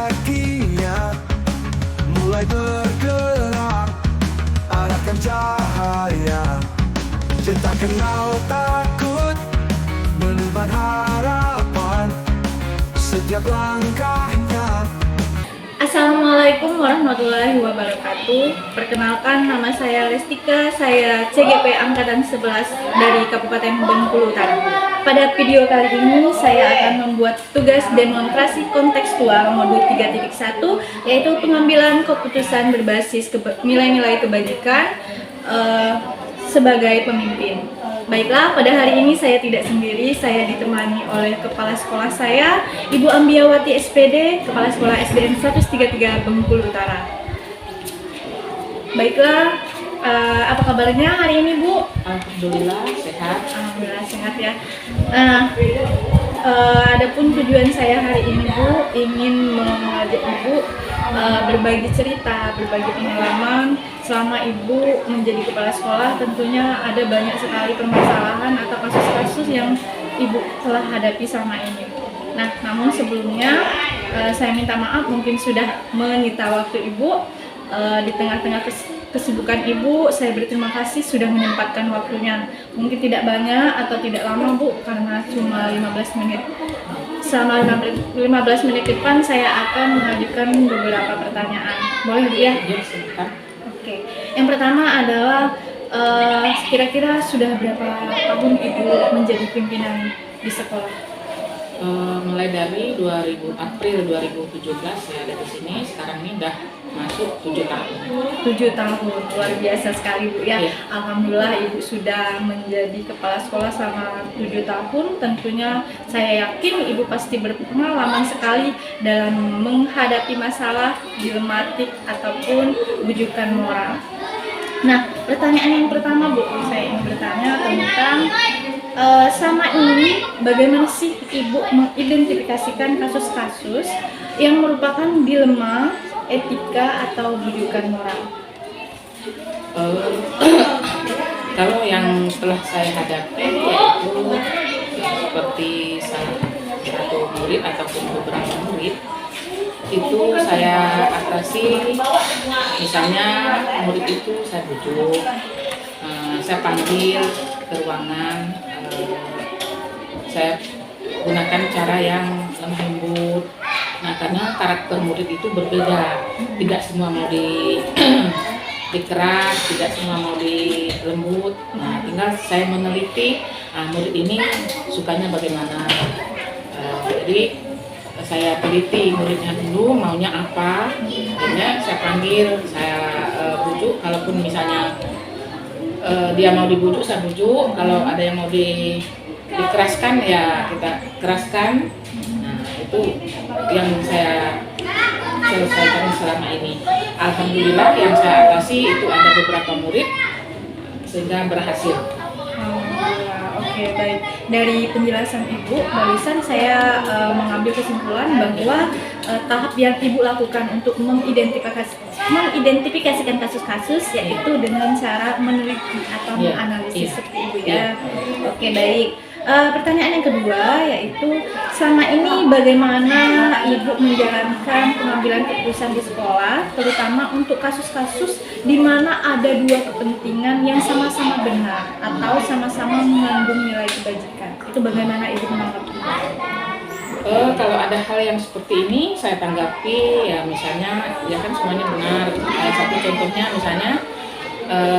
kakinya mulai bergerak, arahkan cahaya, cinta kenal takut, menebar harapan setiap langkahnya. Assalamualaikum warahmatullahi wabarakatuh. Perkenalkan, nama saya Lestika, saya CGP Angkatan 11 dari Kabupaten Bengkulu Utara. Pada video kali ini saya akan membuat tugas demonstrasi kontekstual modul 3.1, yaitu pengambilan keputusan berbasis nilai-nilai kebajikan sebagai pemimpin. Baiklah, pada hari ini saya tidak sendiri, saya ditemani oleh Kepala Sekolah saya, Ibu Ambiawati SPD, Kepala Sekolah SDN 133 Bengkulu Utara. Baiklah, apa kabarnya hari ini, Bu? Alhamdulillah sehat. Alhamdulillah sehat ya. Adapun tujuan saya hari ini, Bu, ingin mengajak Ibu berbagi cerita, berbagi pengalaman. Selama Ibu menjadi kepala sekolah, tentunya ada banyak sekali permasalahan atau kasus-kasus yang Ibu telah hadapi selama ini. Nah, namun sebelumnya saya minta maaf mungkin sudah menyita waktu Ibu. Di tengah-tengah kesibukan Ibu, saya berterima kasih sudah menyempatkan waktunya. Mungkin tidak banyak atau tidak lama, Bu, karena cuma 15 menit. Selama 15 menit depan saya akan mengajukan beberapa pertanyaan. Boleh, Bu, ya? Ya, sebentar. Oke. Yang pertama adalah kira-kira sudah berapa tahun Ibu menjadi pimpinan di sekolah? Mulai dari April 2017 saya ada di sini. Sekarang ini udah masuk 7 tahun. 7 tahun, luar biasa sekali, Bu, ya. Iya. Alhamdulillah Ibu sudah menjadi kepala sekolah selama 7 tahun. Tentunya saya yakin Ibu pasti berpengalaman sekali dalam menghadapi masalah dilematik ataupun bujukan moral. Nah, pertanyaan yang pertama, Bu, saya ingin bertanya tentang sama ini bagaimana sih Ibu mengidentifikasikan kasus-kasus yang merupakan dilema etika atau bujukan moral? Kalau yang telah saya hadapi yaitu seperti satu murid ataupun beberapa murid itu saya atasi. Misalnya murid itu saya bujuk, saya panggil ke ruangan, saya gunakan cara yang lemah lembut. Nah, karena karakter murid itu berbeda, tidak semua mau dikeras, tidak semua mau dilembut. Nah, tinggal saya meneliti murid ini sukanya bagaimana. Jadi saya teliti muridnya dulu maunya apa, akhirnya saya panggil, saya bujuk. Kalaupun misalnya dia mau dibujuk, saya bujuk. Kalau ada yang mau dikeraskan, ya kita keraskan. Nah, itu yang saya selesaikan selama ini. Alhamdulillah yang saya atasi itu ada beberapa murid sehingga berhasil. Oke, baik. Dari penjelasan Ibu barusan saya mengambil kesimpulan bahwa tahap yang Ibu lakukan untuk mengidentifikasikan kasus-kasus yaitu dengan cara meneliti atau menganalisis seperti Ibu, ya. Oke, baik. Pertanyaan yang kedua yaitu selama ini bagaimana Ibu menjalankan pengambilan keputusan di sekolah, terutama untuk kasus-kasus di mana ada dua kepentingan yang sama-sama benar atau sama-sama mengandung nilai kebajikan. Itu bagaimana Ibu menanggapinya? Kalau ada hal yang seperti ini saya tanggapi ya, misalnya ya kan semuanya benar. Salah satu contohnya misalnya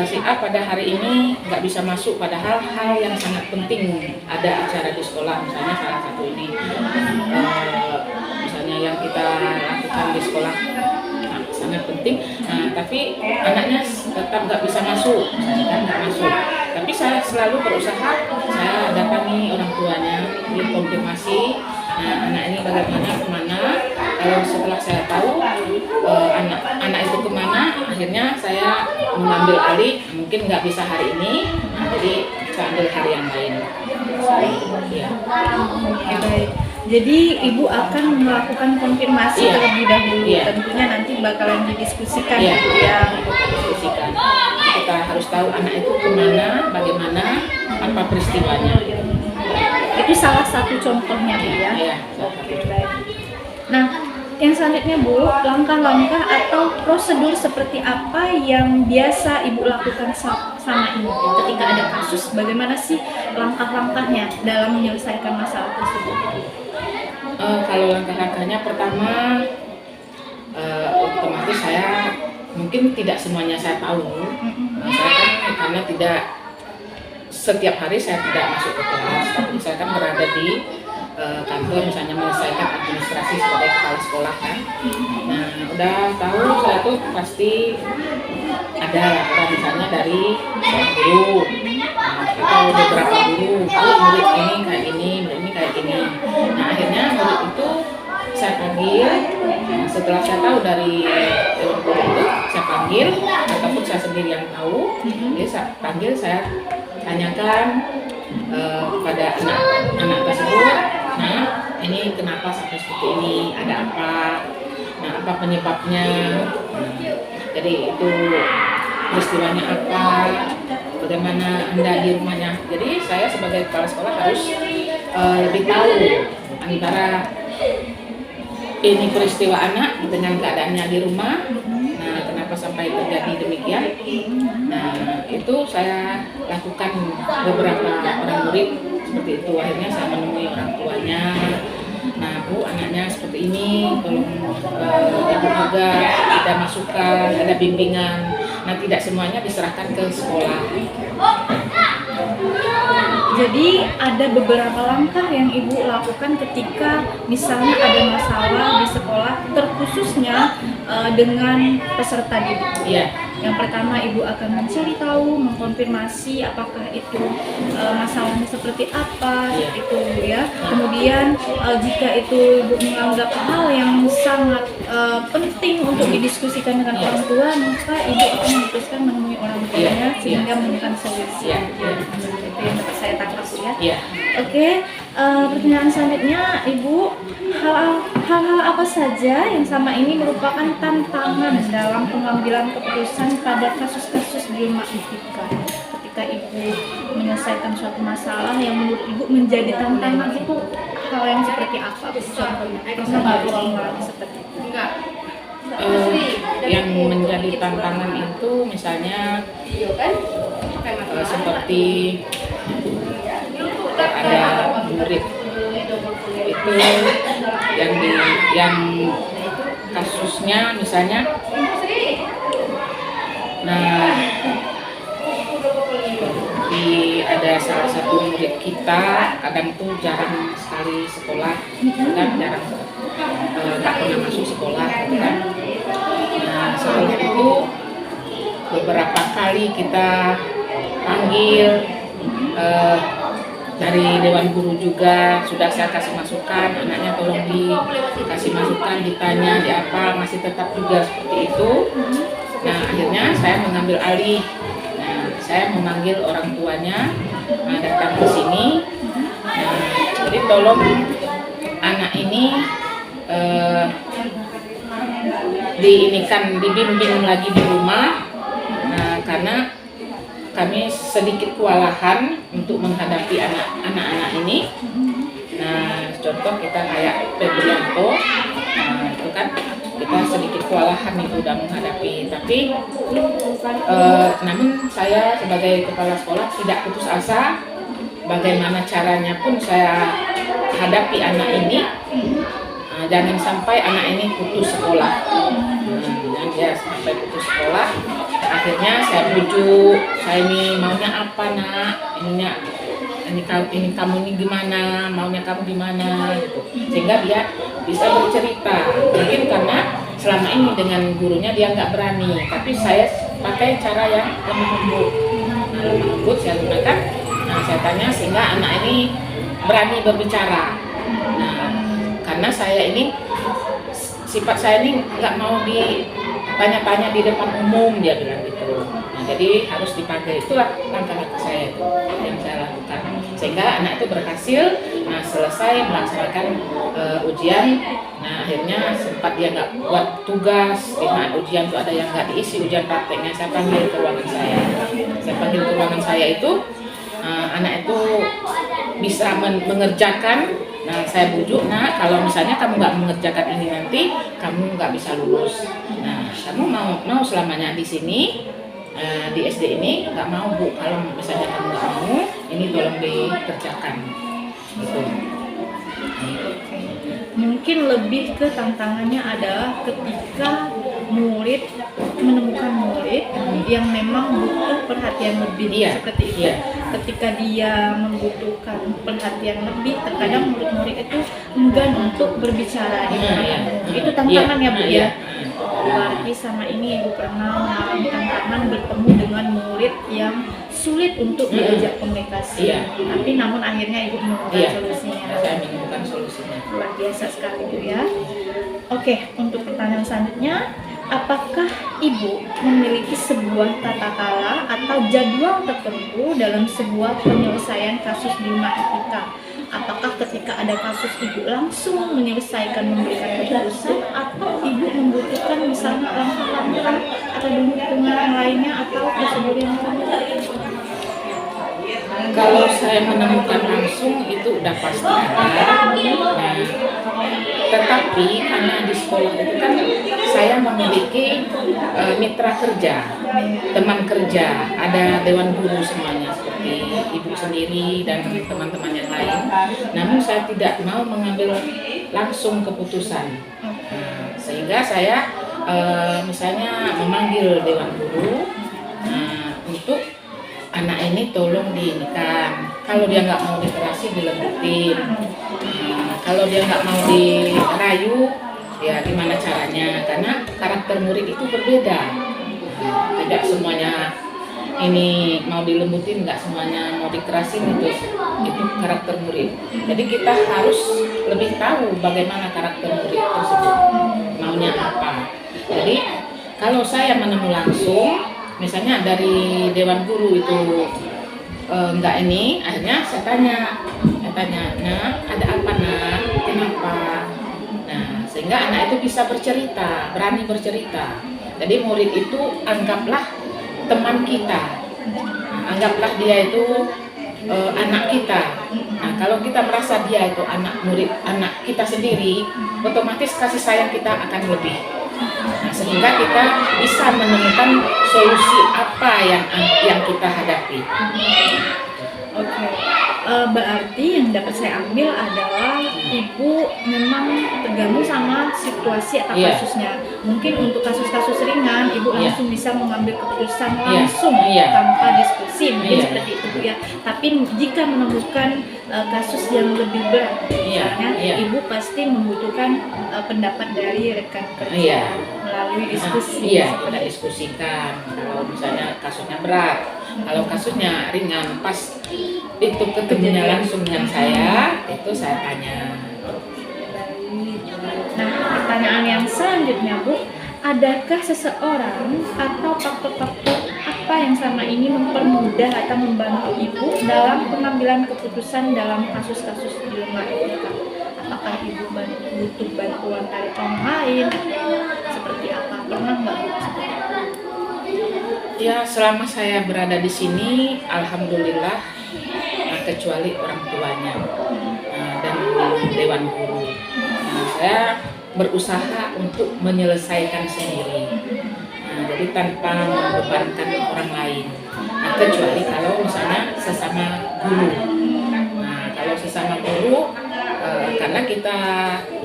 si A pada hari ini nggak bisa masuk, padahal hal yang sangat penting ada acara di sekolah, misalnya salah satu ini misalnya yang kita lakukan di sekolah sangat penting, tapi anaknya tetap nggak bisa masuk, misalnya kan nggak masuk, tapi saya selalu berusaha, saya datangi orang tuanya, dikonfirmasi, anak ini bagaimana, kemana. Kalau setelah saya tahu anak itu kemana, akhirnya saya mengambil alih, mungkin nggak bisa hari ini, jadi saya ambil hari yang lain. Ya. Oke, baik. Jadi Ibu akan melakukan konfirmasi terlebih dahulu. Tentunya nanti bakalan didiskusikan, Ibu, ya. Diskusikan. Kita harus tahu anak itu kemana, bagaimana, apa peristiwanya. Itu salah satu contohnya, Bu, ya. Iya. Oke, baik. Nah, Yang selanjutnya Bu, langkah-langkah atau prosedur seperti apa yang biasa Ibu lakukan sama ini ketika ada kasus? Bagaimana sih langkah-langkahnya dalam menyelesaikan masalah tersebut? Kalau langkah-langkahnya pertama, otomatis saya mungkin tidak semuanya saya tahu. Saya kan karena tidak setiap hari saya tidak masuk ke kelas, tapi saya kan berada di kantor, misalnya menyelesaikan administrasi sebagai kepala sekolah kan. Nah, udah tahu saya tuh pasti ada laporan misalnya dari seorang guru atau beberapa guru, kalau murid ini kayak gini, murid ini kayak gini. Nah, akhirnya murid itu saya panggil. Setelah saya tahu dari guru itu, saya panggil ataupun saya sendiri yang tahu, jadi saya panggil, saya tanyakan kepada anak tersebut, nah ini kenapa sampai seperti ini, ada apa, nah apa penyebabnya, jadi itu peristiwanya apa, bagaimana Anda di rumahnya. Jadi saya sebagai kepala sekolah harus lebih tahu antara ini peristiwa anak dengan keadaannya di rumah. Nah, kenapa sampai terjadi demikian? Nah, itu saya lakukan beberapa orang murid seperti itu. Akhirnya saya menemui orang tuanya. Nah, Bu, anaknya seperti ini, tolong Ibu juga ada masukan, ada bimbingan. Nah, tidak semuanya diserahkan ke sekolah. Jadi ada beberapa langkah yang Ibu lakukan ketika misalnya ada masalah di sekolah, terkhususnya dengan peserta didik. Iya. Yang pertama, Ibu akan mencari tahu, mengkonfirmasi apakah itu masalahnya seperti apa, itu ya. Kemudian jika itu Ibu menganggap hal yang sangat penting untuk didiskusikan dengan orang tua, maka Ibu akan memutuskan menemui orang tuanya sehingga menemukan solusi. Itu yang dapat saya tangkap ya. Oke, pertanyaan selanjutnya, Ibu, hal-hal apa saja yang sama ini merupakan tantangan dalam pengambilan keputusan pada kasus-kasus dilema etika? Ketika Ibu menyelesaikan suatu masalah yang menurut Ibu menjadi tantangan, itu hal yang seperti apa? Contohnya, pernah Ibu mengalami seperti itu? Yang menjadi tantangan itu misalnya seperti ada murid itu yang kasusnya misalnya, nah ada salah satu murid kita kadang tuh jarang sekali sekolah, kan jarang nggak pernah masuk sekolah kan. Nah, setelah itu beberapa kali kita panggil dari Dewan Guru juga, sudah saya kasih masukan, anaknya tolong dikasih masukan, ditanya di apa, masih tetap juga seperti itu. Nah, akhirnya saya mengambil alih. Nah, saya memanggil orang tuanya datang ke sini. Nah, jadi tolong anak ini dibimbing lagi di rumah. Nah, karena kami sedikit kewalahan untuk menghadapi anak-anak ini. Nah, contoh kita kayak Febrianto, nah, itu kan kita sedikit kewalahan itu udah menghadapi. Tapi namun saya sebagai kepala sekolah tidak putus asa. Bagaimana caranya pun saya hadapi anak ini. Jangan sampai anak ini putus sekolah. Jangan dia sampai putus sekolah. Akhirnya saya bujuk, saya ini maunya apa nak, ini kamu ini gimana, maunya kamu gimana gitu. Sehingga dia bisa bercerita. Mungkin karena selama ini dengan gurunya dia nggak berani, tapi saya pakai cara yang lemah lembut. Nah, lemah lembut saya gunakan. Nah, saya tanya sehingga anak ini berani berbicara. Nah, karena saya ini sifat saya ini nggak mau ditanya-tanya di depan umum, dia bilang gitu. Nah, jadi harus dipanggil. Itulah langkah-langkah saya itu yang saya lakukan sehingga anak itu berhasil. Nah, selesai melaksanakan ujian. Nah, akhirnya sempat dia nggak buat tugas di saat ujian itu ada yang nggak diisi ujian prakteknya. Saya panggil ke ruangan saya. Saya panggil ke ruangan saya itu anak itu bisa mengerjakan Nah, saya bujuk, nak, kalau misalnya kamu nggak mengerjakan ini nanti, kamu nggak bisa lulus. Nah, kamu mau selamanya di sini, di SD ini nggak mau, Bu. Kalau misalnya kamu nggak mau, ini tolong dikerjakan. Gitu. Mungkin lebih ke tantangannya adalah ketika murid menemukan murid yang memang butuh perhatian lebih, Iya, seperti itu. iya. Ketika dia membutuhkan perhatian lebih, terkadang murid-murid itu enggan untuk berbicara di depan Iya. umum. Itu tantangan ya, Bu, Iya. ya. Berarti sama ini Ibu pernah mengalami tantangan bertemu dengan murid yang sulit untuk diajak komunikasi. Iya. Tapi namun akhirnya Ibu menemukan Iya. solusinya. Saya menemukan solusinya. Luar biasa sekali, Bu, ya. Oke, untuk pertanyaan selanjutnya, apakah Ibu memiliki sebuah tata cara atau jadwal tertentu dalam sebuah penyelesaian kasus di rumah kita? Apakah ketika ada kasus Ibu langsung menyelesaikan memberikan keputusan, atau Ibu membutuhkan misalnya langkah-langkah atau dukungan yang lainnya atau prosedur yang lain? Kalau saya menemukan langsung itu udah pasti ada. Nah, tetapi karena di sekolah itu kan saya memiliki mitra kerja, teman kerja, ada dewan guru semuanya seperti ibu sendiri dan teman-teman yang lain. Namun saya tidak mau mengambil langsung keputusan. Nah, sehingga saya misalnya memanggil dewan guru untuk anak ini tolong diinikan. Kalau dia nggak mau literasi, dilembutin. Kalau dia nggak mau dirayu, ya gimana caranya? Karena karakter murid itu berbeda. Tidak semuanya ini mau dilembutin, nggak semuanya mau dikerasin, itu karakter murid. Jadi kita harus lebih tahu bagaimana karakter murid tersebut, maunya apa. Jadi kalau saya menemu langsung, misalnya dari dewan guru itu enggak ini, akhirnya saya tanya, nah ada apa nak, kenapa? Nah, sehingga anak itu bisa bercerita, berani bercerita. Jadi murid itu anggaplah teman kita, anggaplah dia itu anak kita. Nah, kalau kita merasa dia itu anak murid, anak kita sendiri, otomatis kasih sayang kita akan lebih. Nah, sehingga kita bisa menemukan solusi apa yang kita hadapi. Oke, berarti yang dapat saya ambil adalah Ibu memang tergantung sama situasi atau Iya. kasusnya. Mungkin untuk kasus-kasus ringan, Ibu Iya. langsung bisa mengambil keputusan Iya. langsung Iya. tanpa diskusi, mungkin Iya. seperti itu, Bu, ya. Tapi jika menemukan kasus yang lebih berat, Iya. misalnya, Iya. Ibu pasti membutuhkan pendapat dari rekan kerja Iya. melalui diskusi. Iya, kita diskusikan. Kalau misalnya kasusnya berat, kalau kasusnya ringan, pas itu ketemunya langsung dengan saya, itu saya tanya. Nah, pertanyaan yang selanjutnya, Bu, adakah seseorang atau faktor-faktor apa yang selama ini mempermudah atau membantu Ibu dalam pengambilan keputusan dalam kasus-kasus di rumah kita? Apakah Ibu butuh bantuan dari orang lain? Seperti apa? Pernah nggak, Bu? Seperti itu? Ya, selama saya berada di sini, alhamdulillah, kecuali orang tuanya dan dewan guru, saya berusaha untuk menyelesaikan sendiri. Jadi tanpa membebankan orang lain. Kecuali kalau misalnya sesama guru. Nah, kalau sesama guru, karena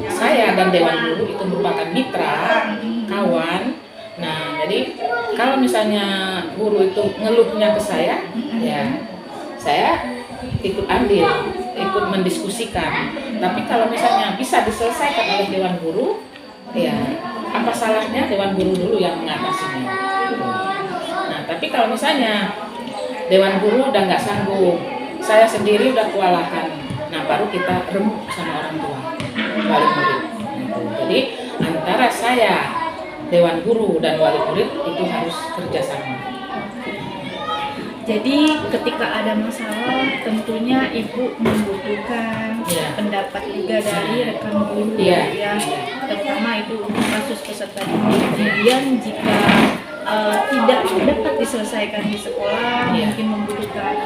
saya dan dewan guru itu merupakan mitra, kawan. Nah, jadi kalau misalnya guru itu ngeluhnya ke saya, ya saya ikut ambil, ikut mendiskusikan. Tapi kalau misalnya bisa diselesaikan oleh dewan guru, ya apa salahnya dewan guru dulu yang mengatasinya. Nah, tapi kalau misalnya dewan guru udah nggak sanggup, saya sendiri udah kewalahan, nah baru kita remuk sama orang tua, wali murid. Jadi antara saya, dewan guru dan wali murid itu harus kerjasama. Jadi ketika ada masalah, tentunya Ibu membutuhkan pendapat juga dari rekan guru, ya, terutama itu untuk kasus peserta didik. Kemudian jika tidak dapat diselesaikan di sekolah, mungkin membutuhkan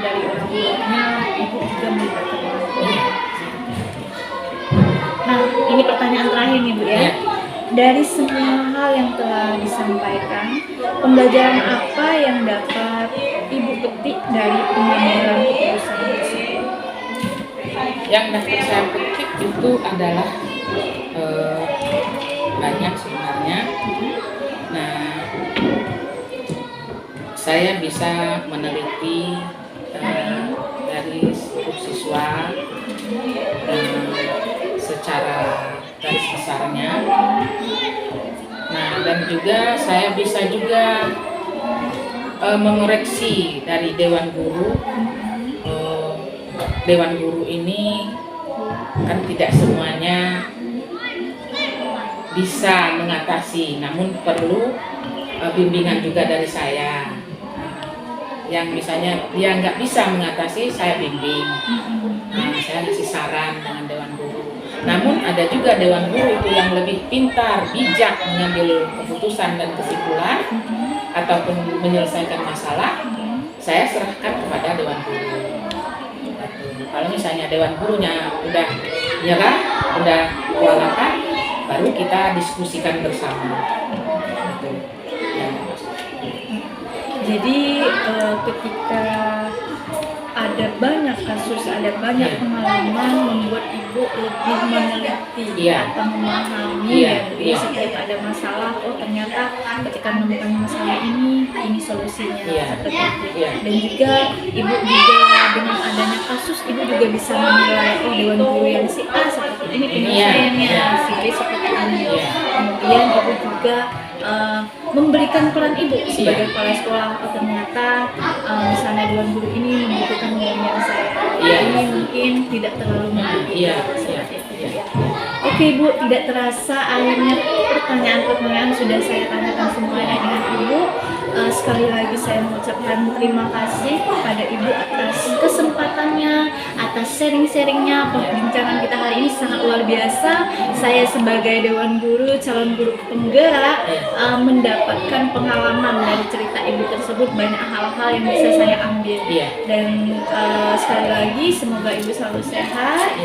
dari orang tuanya, Ibu juga melibatkan orang tua. ini pertanyaan terakhir nih Bu ya. Ya. Dari semua hal yang telah disampaikan, pembelajaran apa yang dapat Ibu petik dari pengambilan keputusan tersebut? Yang dapat saya petik itu adalah banyak sebenarnya. Nah, saya bisa meneliti dari grup siswa secara garis besarnya. Nah, dan juga saya bisa juga mengoreksi dari Dewan Guru. Dewan Guru ini kan tidak semuanya bisa mengatasi, namun perlu bimbingan juga dari saya. Yang misalnya dia nggak bisa mengatasi, saya bimbing. Nah, saya kasih saran dengan Dewan Guru. Namun ada juga Dewan Guru itu yang lebih pintar, bijak mengambil keputusan dan kesimpulan ataupun menyelesaikan masalah, saya serahkan kepada Dewan Guru. Kalau misalnya Dewan Gurunya udah nyerah, udah kewalahan, baru kita diskusikan bersama. Gitu. Ya. Jadi ketika ada banyak kasus, ada banyak pengalaman membuat Ibu lebih meneliti Iya. atau memahami Iya, ya Bu, iya. setiap ada masalah, oh ternyata ketika menemukan masalah ini solusinya Iya. seperti itu. Iya. Dan juga Ibu juga dengan adanya kasus Ibu juga bisa menilai oh Dewan Guru yang si A seperti ini penyelesaiannya, Iya. si B seperti ini. Iya. Kemudian Ibu juga memberikan peran Ibu sebagai kepala sekolah. Oh ternyata misalnya Dewan Guru ini membutuhkan bimbingan saya, Iya. ini mungkin tidak terlalu membutuhkan Iya. seperti itu Iya. ya. Oke Bu, tidak terasa akhirnya pertanyaan-pertanyaan sudah saya tanyakan semuanya dengan Ibu. Sekali lagi saya mengucapkan terima kasih kepada Ibu atas kesempatannya, atas sharing-sharingnya. Perbincangan kita hari ini sangat luar biasa. Saya sebagai Dewan Guru, calon guru penggerak, mendapatkan pengalaman dari cerita Ibu tersebut, banyak hal-hal yang bisa saya ambil. Iya. Dan sekali lagi semoga Ibu selalu sehat.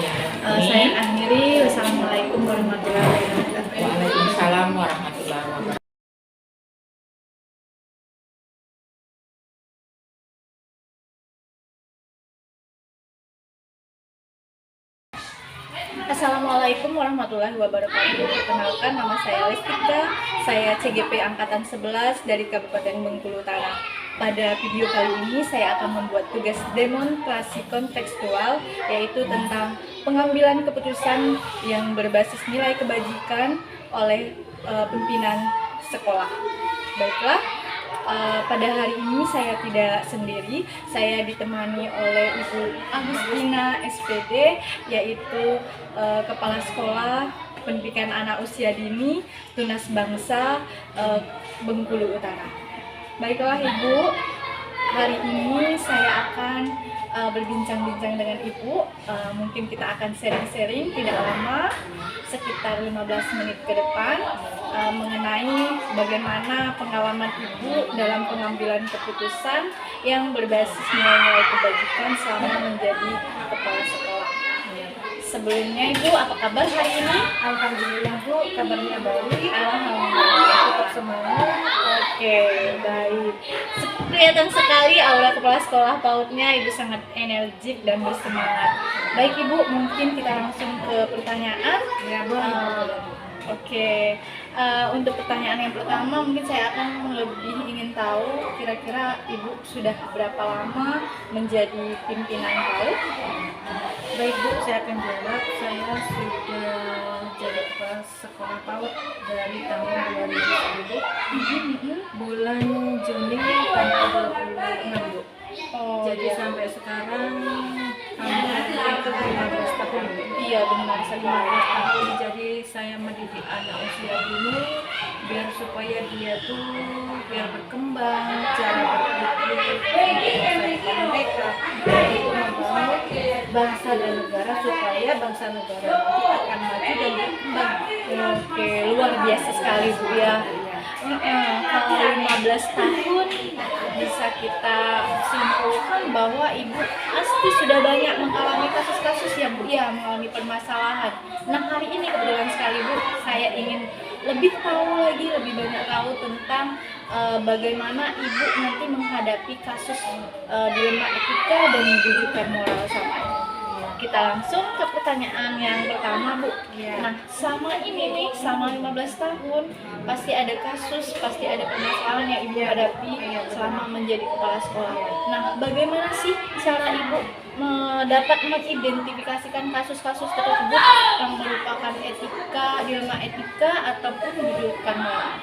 Saya akhiri. Wassalamualaikum warahmatullahi wabarakatuh. Waalaikumsalam warahmatullahi wabarakatuh. Assalamualaikum warahmatullahi wabarakatuh. Perkenalkan, nama saya Lestika. Saya CGP Angkatan 11 dari Kabupaten Bengkulu Utara. Pada video kali ini saya akan membuat tugas demonstrasi kontekstual, yaitu tentang pengambilan keputusan yang berbasis nilai kebajikan oleh pimpinan sekolah. Baiklah, pada hari ini saya tidak sendiri, saya ditemani oleh Ibu Agustina SPD, yaitu Kepala Sekolah Pendidikan Anak Usia Dini Tunas Bangsa Bengkulu Utara. Baiklah Ibu, hari ini saya akan berbincang-bincang dengan Ibu. Mungkin kita akan sharing-sharing tidak lama, sekitar 15 menit ke depan, mengenai bagaimana pengalaman Ibu dalam pengambilan keputusan yang berbasis nilai-nilai kebajikan selama menjadi kepala sekolah. Sebelumnya Ibu, apa kabar hari ini? Alhamdulillah Bu, kabarnya baik. Alhamdulillah, tetap semangat. Oke, baik. Kelihatan sekali aura kepala sekolah PAUD-nya Ibu sangat energik dan bersemangat. Baik Ibu, mungkin kita langsung ke pertanyaan. Ya boleh. Oke, untuk pertanyaan yang pertama mungkin saya akan lebih ingin tahu kira-kira Ibu sudah berapa lama menjadi pimpinan PAUD? Baik Bu, saya akan jawab. Saya sudah jadi kepala sekolah PAUD dari tahun 2010 bulan Juni tanggal 26 Bu. Jadi sampai sekarang hampir 15 tahun Bu. Iya benar, 15 tahun. Jadi saya mendidik anak usia dini biar supaya dia tuh biar berkembang, cara berpikir mereka untuk membangun bangsa dan negara supaya bangsa negara itu akan maju dan berkembang. Oke, luar biasa sekali Bu ya. Kalau 15 tahun bisa kita simpulkan bahwa Ibu pasti sudah banyak mengalami kasus-kasus yang Bu ya, mengalami permasalahan. Nah hari ini kebetulan sekali Bu, saya ingin lebih tahu lagi, lebih banyak tahu tentang bagaimana Ibu nanti menghadapi kasus dilema etika dan rujukan moral sama ini. Kita langsung ke pertanyaan yang pertama Bu. Nah, sama ini nih, sama 15 tahun pasti ada kasus, pasti ada permasalahan yang Ibu hadapi selama menjadi kepala sekolah. Nah, bagaimana sih cara Ibu dapat mengidentifikasikan kasus-kasus tersebut yang merupakan dilema etika ataupun rujukan moral?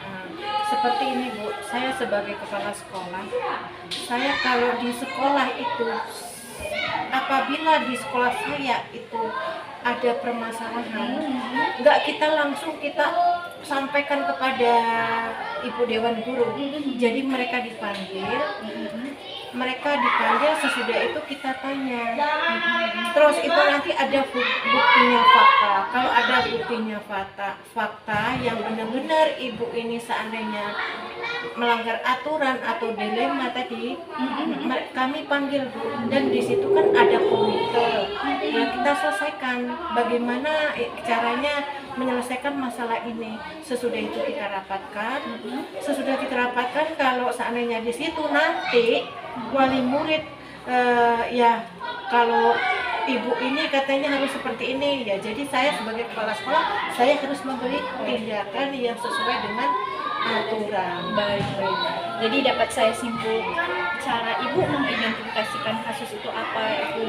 Seperti ini Bu, saya sebagai kepala sekolah, saya kalau di sekolah itu, apabila di sekolah saya itu ada permasalahan, nggak kita langsung kita sampaikan kepada Ibu Dewan Guru. Jadi mereka dipanggil, sesudah itu kita tanya. Terus itu nanti ada buktinya fakta. Kalau ada buktinya fakta yang benar-benar Ibu ini seandainya melanggar aturan atau dilema tadi, kami panggil Bu, dan di situ kan ada komite. Nah, kita selesaikan bagaimana caranya menyelesaikan masalah ini. Sesudah itu kita rapatkan. Kalau seandainya di situ nanti wali murid ya kalau Ibu ini katanya harus seperti ini, ya jadi saya sebagai kepala sekolah saya harus memberi tindakan yang sesuai dengan aturan. Baik. Jadi dapat saya simpulkan cara Ibu mengidentifikasikan kasus itu apa, itu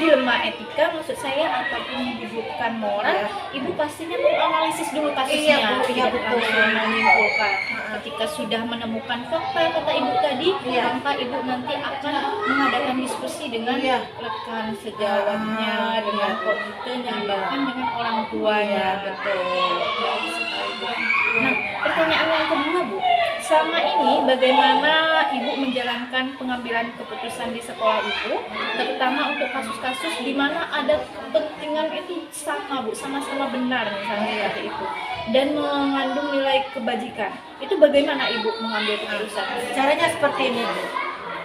dilema etika maksud saya ataupun rujukan moral. Ibu pastinya menganalisis dulu kasusnya. Iya, betul. Menyimpulkan. Ketika sudah menemukan fakta kata Ibu tadi, maka Ibu nanti akan mengadakan diskusi dengan rekan sejawatnya, dengan komitenya, bahkan dengan orang tuanya. Betul. Nah, pertanyaan yang kedua Bu, selama ini bagaimana Ibu menjalankan pengambilan keputusan di sekolah Ibu, terutama untuk kasus-kasus di mana ada kepentingan itu sama Bu, sama-sama benar misalnya seperti itu, dan mengandung nilai kebajikan. Itu bagaimana Ibu mengambil keputusan? Caranya seperti ini Bu.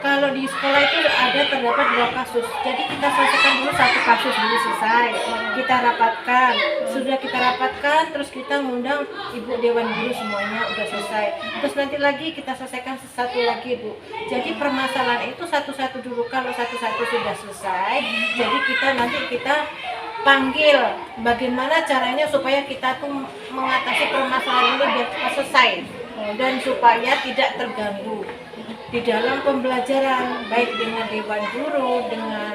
Kalau di sekolah itu terdapat 2 kasus, jadi kita selesaikan dulu satu kasus dulu selesai, kita rapatkan, sudah kita rapatkan, terus kita ngundang Ibu Dewan Guru semuanya udah selesai, terus nanti lagi kita selesaikan satu lagi Bu. Jadi permasalahan itu satu-satu dulu, kalau satu-satu sudah selesai, jadi kita panggil bagaimana caranya supaya kita tuh mengatasi permasalahan ini biar cepat selesai dan supaya tidak terganggu di dalam pembelajaran baik dengan Dewan Guru dengan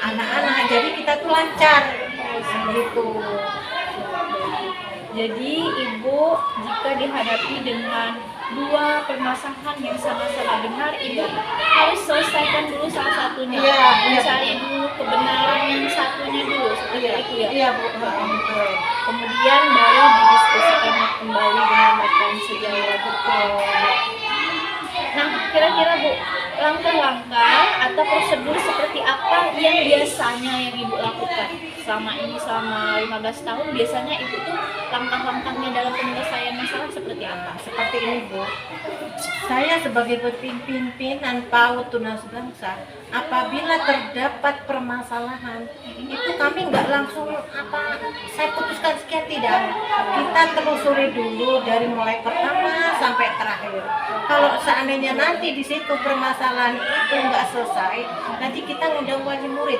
anak-anak, jadi kita tuh lancar gitu. Jadi Ibu jika dihadapi dengan 2 permasalahan yang sama-sama benar, Ibu harus selesaikan dulu salah satunya, mencari dulu kebenaran yang satunya dulu, seperti itu ya? Iya Bu, betul. Kemudian baru didiskusikan kembali dengan rekan sejawat. Nah, kira-kira Bu, langkah-langkah atau prosedur seperti apa yang biasanya yang Ibu lakukan selama 15 tahun, biasanya Ibu tuh langkah-langkahnya dalam penyelesaian masalah seperti apa? Seperti ini Bu, saya sebagai pimpinan PAUD Tunas Bangsa, apabila terdapat permasalahan itu kami nggak langsung saya putuskan sekian, tidak, kita telusuri dulu dari mulai pertama sampai terakhir. Kalau seandainya nanti di situ permasalahan itu nggak selesai, nanti kita ngundang wali murid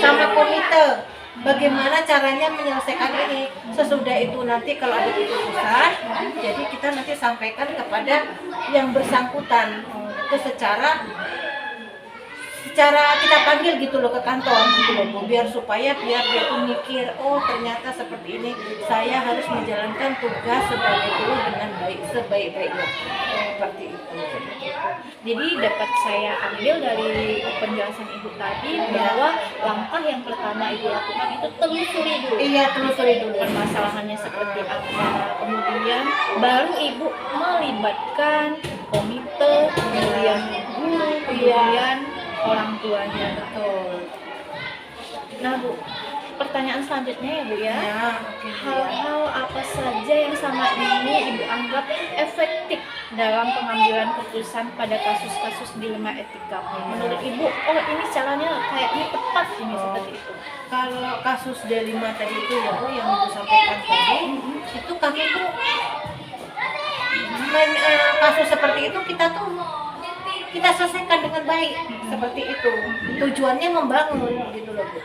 sama komite bagaimana caranya menyelesaikan ini. Sesudah itu nanti kalau ada keputusan, jadi kita nanti sampaikan kepada yang bersangkutan itu secara kita panggil gitu loh ke kantor gitu loh Bu, biar dia tuh mikir, oh ternyata seperti ini, saya harus menjalankan tugas sebagai guru dengan sebaik-baiknya, seperti itu. Jadi dapat saya ambil dari penjelasan Ibu tadi bahwa langkah yang pertama Ibu lakukan itu telusuri dulu. Iya, telusuri dulu permasalahannya seperti apa, kemudian baru Ibu melibatkan komite, kemudian guru, kemudian orang tuanya. betul. Nah Bu, pertanyaan selanjutnya ya Bu ya. Ya, oke, Bu, ya. Hal-hal apa saja yang sama ini Ibu anggap efektif dalam pengambilan keputusan pada kasus-kasus dilema etika? Menurut Ibu, oh ini caranya kayaknya tepat ini seperti itu. Kalau kasus dilema tadi itu ya Bu, yang Ibu sampaikan tadi, itu kami tuh kasus seperti itu kita selesaikan dengan baik, seperti itu. Tujuannya membangun gitu loh Bu.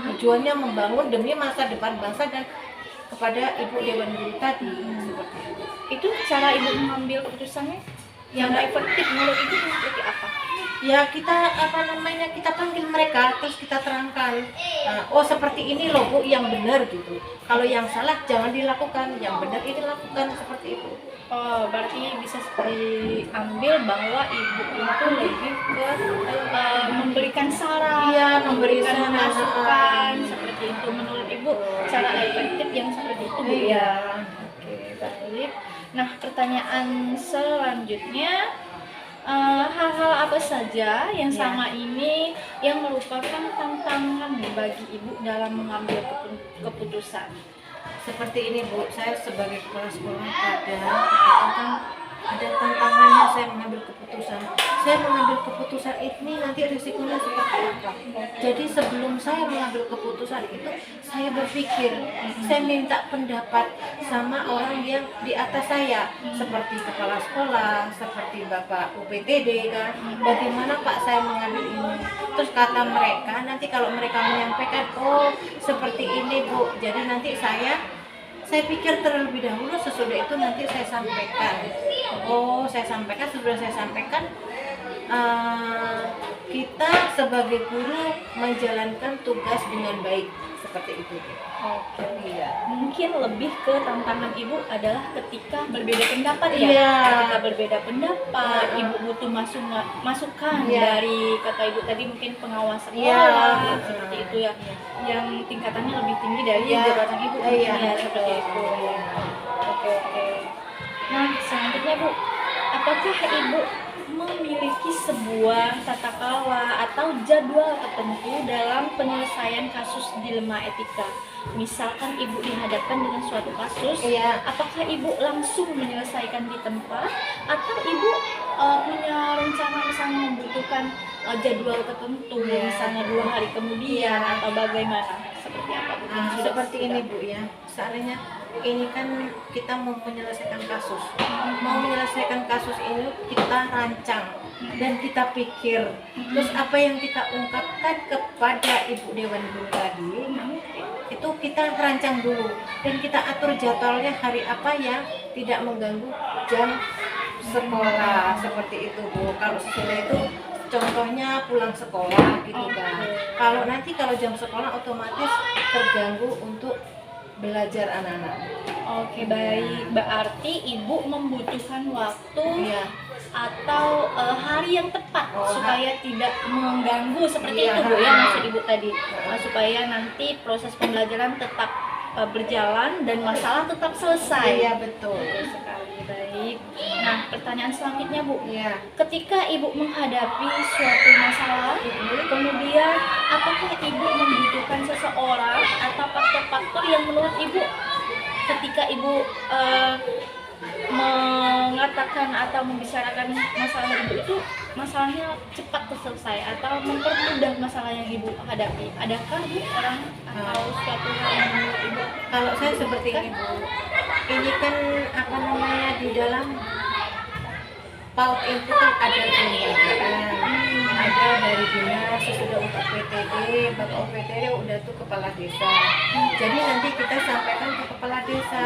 Tujuannya membangun demi masa depan bangsa dan kepada Ibu Dewan Guru tadi, seperti itu. Itu cara Ibu mengambil keputusannya yang efektif menurut Ibu seperti apa? Ya kita kita panggil mereka, terus kita terangkan, oh seperti ini loh Bu yang benar gitu. Kalau yang salah jangan dilakukan, yang benar ini lakukan, seperti itu. Oh, berarti bisa diambil bahwa Ibu itu lebih ke memberikan saran, Iya, memberikan saran. masukan, seperti itu. Menurut Ibu cara efektif yang seperti itu Bu ya. Oke, baik. Nah, pertanyaan selanjutnya, hal-hal apa saja yang sama ini yang merupakan tantangan bagi Ibu dalam mengambil keputusan? Seperti ini Bu, saya sebagai kepala sekolah ada tantangannya saya mengambil keputusan. Saya mengambil keputusan ini nanti risikonya seperti apa. Jadi sebelum saya mengambil keputusan itu, saya berpikir, saya minta pendapat sama orang yang di atas saya, seperti kepala sekolah, seperti Bapak UPTD kan. Bagaimana Pak saya mengambil ini? Terus kata mereka, nanti kalau mereka menyampaikan, oh seperti ini Bu, jadi nanti saya pikir terlebih dahulu, sesudah itu nanti saya sampaikan. Oh, saya sampaikan, sudah saya sampaikan, kita sebagai guru menjalankan tugas dengan baik, seperti itu. Oke, iya. Mungkin lebih ke tantangan Ibu adalah ketika berbeda pendapat ya. Iya. Ketika berbeda pendapat, Ibu butuh masukan dari kata Ibu tadi mungkin pengawas sekolah, seperti itu ya. Yang tingkatannya lebih tinggi dari jabatan Ibu, Iya. ya, seperti itu. Oke. Nah, selanjutnya Bu, apakah Ibu memiliki sebuah tata kelola atau jadwal tertentu dalam penyelesaian kasus dilema etika? Misalkan Ibu dihadapkan dengan suatu kasus, apakah Ibu langsung menyelesaikan di tempat atau Ibu punya rencana misalnya membutuhkan jadwal tertentu, misalnya 2 hari kemudian atau bagaimana? Seperti apa Bu? Seperti ini Bu ya, seandainya ini kan kita mau menyelesaikan kasus, ini kita rancang dan kita pikir, terus apa yang kita ungkapkan kepada Ibu Dewan Guru tadi, itu kita rancang dulu dan kita atur jadwalnya hari apa yang tidak mengganggu jam sekolah, seperti itu Bu. Kalau sesudah itu contohnya pulang sekolah gitu kan. Kalau jam sekolah otomatis terganggu untuk belajar anak-anak. Oke, baik. Berarti Ibu membutuhkan waktu atau hari yang tepat supaya tidak mengganggu seperti itu Bu ya, maksud Ibu tadi. Supaya nanti proses pembelajaran tetap berjalan dan masalah tetap selesai. Iya, betul. Sekali, baik. Nah, pertanyaan selanjutnya Bu. Iya. Ketika Ibu menghadapi suatu masalah, kemudian apakah Ibu membutuhkan seseorang atau faktor-faktor yang menurut Ibu ketika Ibu mengatakan atau membicarakan masalah Ibu itu masalahnya cepat selesai atau mempermudah masalah yang Ibu hadapi? Adakah Bu orang atau suatu hal yang menurut Ibu? Kalau saya seperti ini Bu, ini kan di dalam PAUD itu kan ada kelembagaan, ada dari dinas, sesudah untuk PTD, Bapak OPTD udah tuh kepala desa. Jadi nanti kita sampaikan ke kepala desa.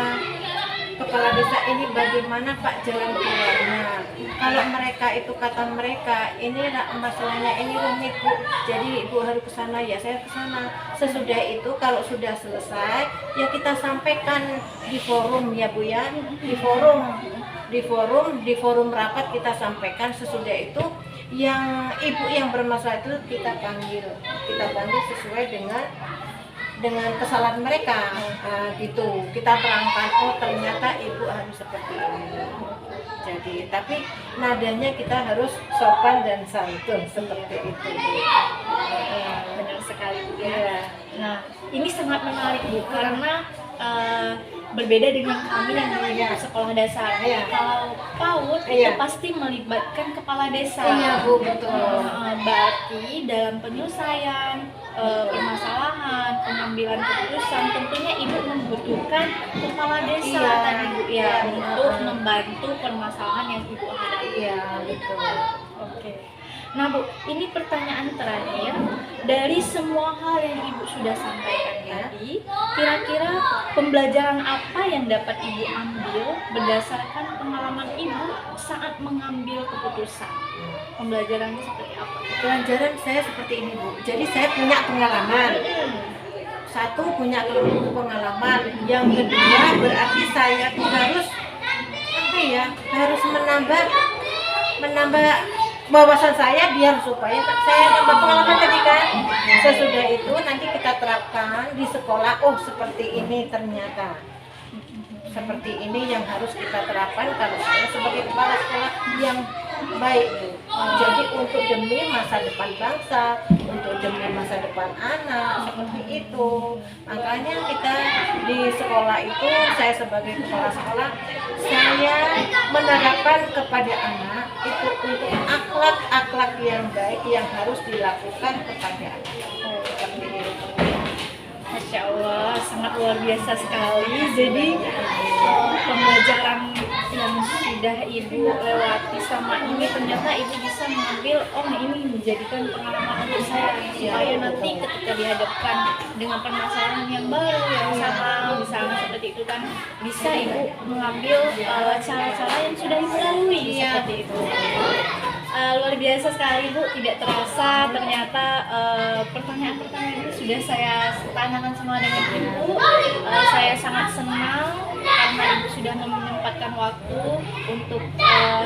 Kepala desa ini bagaimana Pak jalan keluarnya. Kalau mereka itu kata mereka, ini masalahnya ini rumit Bu, jadi Ibu harus ke sana, ya saya ke sana. Sesudah itu kalau sudah selesai, ya kita sampaikan di forum ya Bu ya, di forum rapat kita sampaikan. Sesudah itu yang ibu yang bermasalah itu kita panggil sesuai dengan dengan kesalahan mereka. Gitu kita terangkan, oh ternyata ibu harus seperti ini. Jadi tapi nadanya kita harus sopan dan santun seperti itu. Benar sekali Bu ya. Iya. Nah, ini sangat menarik Bu karena berbeda dengan kami yang di Iya. sekolah dasar. Iya. Kalau PAUD Iya. itu pasti melibatkan kepala desa. Iya Bu, betul. Berarti dalam penyelesaian permasalahan, pengambilan keputusan, tentunya ibu membutuhkan kepala desa Iya. tadi Bu ya Iya. untuk membantu permasalahan yang ibu hadapi. Iya betul. Oke. Nah Bu, ini pertanyaan terakhir. Dari semua hal yang Ibu sudah sampaikan tadi, kira-kira pembelajaran apa yang dapat Ibu ambil berdasarkan pengalaman Ibu saat mengambil keputusan? Pembelajarannya seperti apa? Pelajaran saya seperti ini Bu. Jadi saya punya pengalaman. Satu, punya pengalaman. Yang kedua berarti saya tuh harus apa ya? Harus menambah wawasan saya biar supaya saya dapat pengalaman tadi kan. Sesudah itu nanti kita terapkan di sekolah. Oh seperti ini ternyata. Seperti ini yang harus kita terapkan kalau saya sebagai kepala sekolah yang baik Bu. Jadi untuk demi masa depan bangsa, untuk demi masa depan anak, seperti itu. Makanya kita di sekolah itu, saya sebagai kepala sekolah, saya menerapkan kepada anak itu untuk akhlak-akhlak yang baik yang harus dilakukan kepada anak. Seperti itu. Masya Allah, sangat luar biasa sekali. Jadi pembelajaran yang sudah Ibu lewati sama ini ternyata Ibu bisa mengambil, oh ini menjadikan pengalaman untuk saya supaya nanti ketika dihadapkan dengan permasalahan yang baru yang sama misalnya seperti itu kan bisa Ibu mengambil cara-cara yang sudah Ibu lalui seperti itu. Luar biasa sekali Bu, tidak terasa ternyata pertanyaan-pertanyaan itu sudah saya tanyakan semua dengan Ibu. Saya sangat senang karena Ibu sudah menyempatkan waktu untuk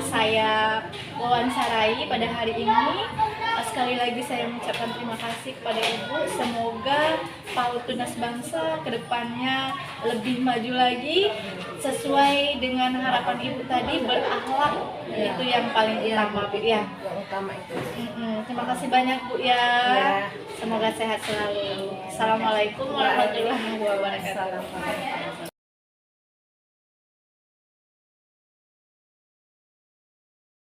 saya wawancarai pada hari ini. Sekali lagi saya mengucapkan terima kasih kepada Ibu. Semoga PAUD Tunas Bangsa kedepannya lebih maju lagi sesuai dengan harapan Ibu tadi, berakhlak itu yang paling utama Bu ya. Yang utama itu. Terima kasih banyak Bu ya. Semoga sehat selalu. Assalamualaikum warahmatullahi wabarakatuh. Assalamualaikum.